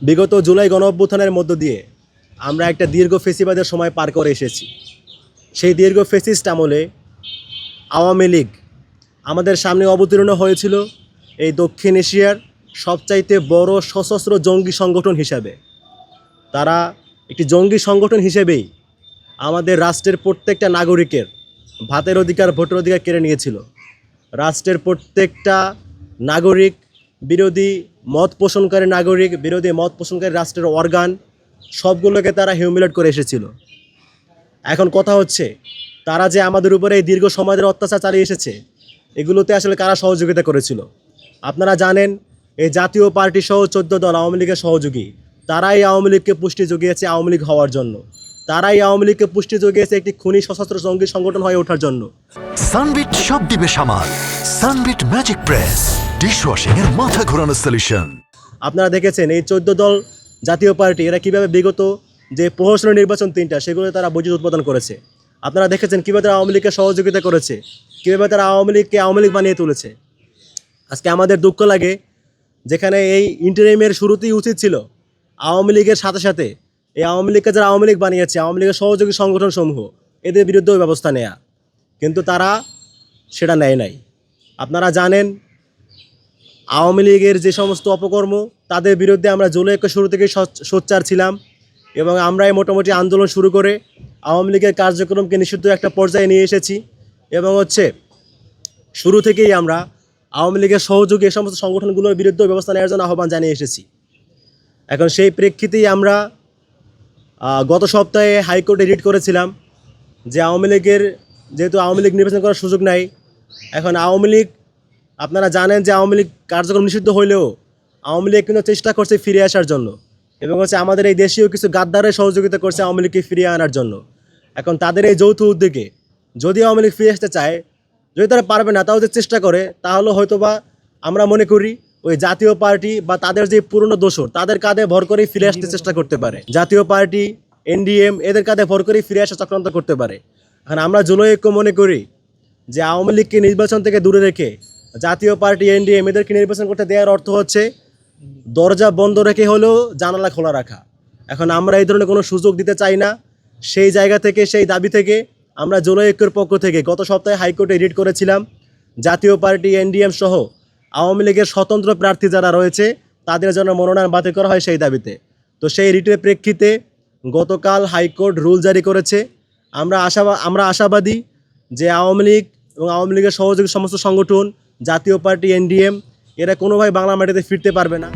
বিগত জুলাই গণঅভ্যুত্থানের মধ্য দিয়ে আমরা একটা দীর্ঘ ফেসিবাদের সময় পার করে এসেছি। সেই দীর্ঘ ফেসিস্ট আমলে আওয়ামী লীগ আমাদের সামনে অবতীর্ণ হয়েছিল এই দক্ষিণ এশিয়ার সবচাইতে বড় সশস্ত্র জঙ্গি সংগঠন হিসাবে। তারা একটি জঙ্গি সংগঠন হিসেবেই আমাদের রাষ্ট্রের প্রত্যেকটা নাগরিকের ভাতের অধিকার, ভোটের অধিকার কেড়ে নিয়েছিল। রাষ্ট্রের প্রত্যেকটা নাগরিক, বিরোধী মত পোষণকারী নাগরিক, বিরোধী মত পোষণকারী রাষ্ট্রের অর্গান সবগুলোকে তারা হিউমিলেট করে এসেছিল। এখন কথা হচ্ছে, তারা যে আমাদের উপরে এই দীর্ঘ সময় ধরে অত্যাচার চালিয়ে এসেছে, এগুলোতে আসলে কারা সহযোগিতা করেছিল? আপনারা জানেন, এই জাতীয় পার্টি সহ 14 দল আওয়ামী লীগের সহযোগী। তারাই আওয়ামী লীগকে পুষ্টি জুগিয়েছে আওয়ামী লীগ হওয়ার জন্য। তারাই আওয়ামী লীগকে পুষ্টি জুগিয়েছে একটি খুনি সশস্ত্র জঙ্গি সংগঠন হয়ে ওঠার জন্য। সানবিট সব দিবে সামাল। সানবিট ম্যাজিক প্রেস ডিশওয়াশিং এর মাথা ঘোরানো সলিউশন। আপনারা দেখেছেন এই 14 দল জাতীয় পার্টি এরা কীভাবে বিগত যে প্রহসনের নির্বাচন 3টা সেগুলো তারা বৈদ্যুৎ উৎপাদন করেছে। আপনারা দেখেছেন কীভাবে তারা আওয়ামী লীগকে সহযোগিতা করেছে, কীভাবে তারা আওয়ামী লীগকে আওয়ামী লীগ বানিয়ে তুলেছে। আজকে আমাদের দুঃখ লাগে, যেখানে এই ইন্টারিমের শুরুতেই উচিত ছিল আওয়ামী লীগের সাথে সাথে এই আওয়ামী লীগকে যারা আওয়ামী লীগ বানিয়েছে, আওয়ামী লীগের সহযোগী সংগঠনসমূহ, এদের বিরুদ্ধেও ব্যবস্থা নেয়া, কিন্তু তারা সেটা নেয় নাই। আপনারা জানেন, আওয়ামী লীগের যে সমস্ত অপকর্ম তাদের বিরুদ্ধে আমরা জুলাই শুরু থেকেই সোচ্চার ছিলাম এবং আমরাই মোটামুটি আন্দোলন শুরু করে আওয়ামী লীগের কার্যক্রমকে নিষিদ্ধ একটা পর্যায়ে নিয়ে এসেছি এবং শুরু থেকেই আমরা আওয়ামী লীগের সহযোগী এই সমস্ত সংগঠনগুলোর বিরুদ্ধে ব্যবস্থা নেওয়ার জন্য আহ্বান জানিয়ে এসেছি। এখন সেই প্রেক্ষিতেই আমরা গত সপ্তাহে হাইকোর্টে রিট করেছিলাম যে আওয়ামী লীগের, যেহেতু আওয়ামী লীগ নির্বাচন করার সুযোগ নাই, এখন আওয়ামী লীগ, আপনারা জানেন যে আওয়ামী লীগ কার্যক্রম নিষিদ্ধ হইলেও আওয়ামী লীগ কিন্তু চেষ্টা করছে ফিরে আসার জন্য এবং আমাদের এই দেশীয় কিছু গাদ্দারের সহযোগিতা করছে আওয়ামী লীগকে ফিরিয়ে আনার জন্য। এখন তাদের এই যৌথ উদ্যোগে যদি আওয়ামী লীগ ফিরে আসতে চায়, যদি তারা পারবে না তাও যে চেষ্টা করে, তাহলে হয়তোবা আমরা মনে করি ওই জাতীয় পার্টি বা তাদের যে পুরনো দোসর তাদের কাঁধে ভর করেই ফিরে আসতে চেষ্টা করতে পারে। জাতীয় পার্টি, এনডিএম এদের কাঁধে ভর করেই ফিরে আসা চক্রান্ত করতে পারে। এখন আমরা জুলাই ঐক্য মনে করি যে আওয়ামী লীগকে নির্বাচন থেকে দূরে রেখে জাতীয় পার্টি, এনডিএম এদেরকে নির্বাচন করতে দেওয়ার অর্থ হচ্ছে দরজা বন্ধ রেখে হলেও জানালা খোলা রাখা। এখন আমরা এই ধরনের কোনো সুযোগ দিতে চাই না। সেই জায়গা থেকে, সেই দাবি থেকে আমরা জুলাই ঐক্যের পক্ষ থেকে গত সপ্তাহে হাইকোর্টে রিট করেছিলাম জাতীয় পার্টি, এনডিএম সহ আওয়ামী লীগের স্বতন্ত্র প্রার্থী যারা রয়েছে তাদের জন্য মনোনয়ন বাতিল করা হয় সেই দাবিতে। তো সেই রিটের প্রেক্ষিতে গতকাল হাইকোর্ট রুল জারি করেছে। আমরা আশাবাদী যে আওয়ামী লীগ এবং আওয়ামী লীগের সহযোগী সমস্ত সংগঠন, জাতীয় পার্টি, এনডিএম এরা কোনোভাবে বাংলা মাটিতে ফিরতে পারবে না।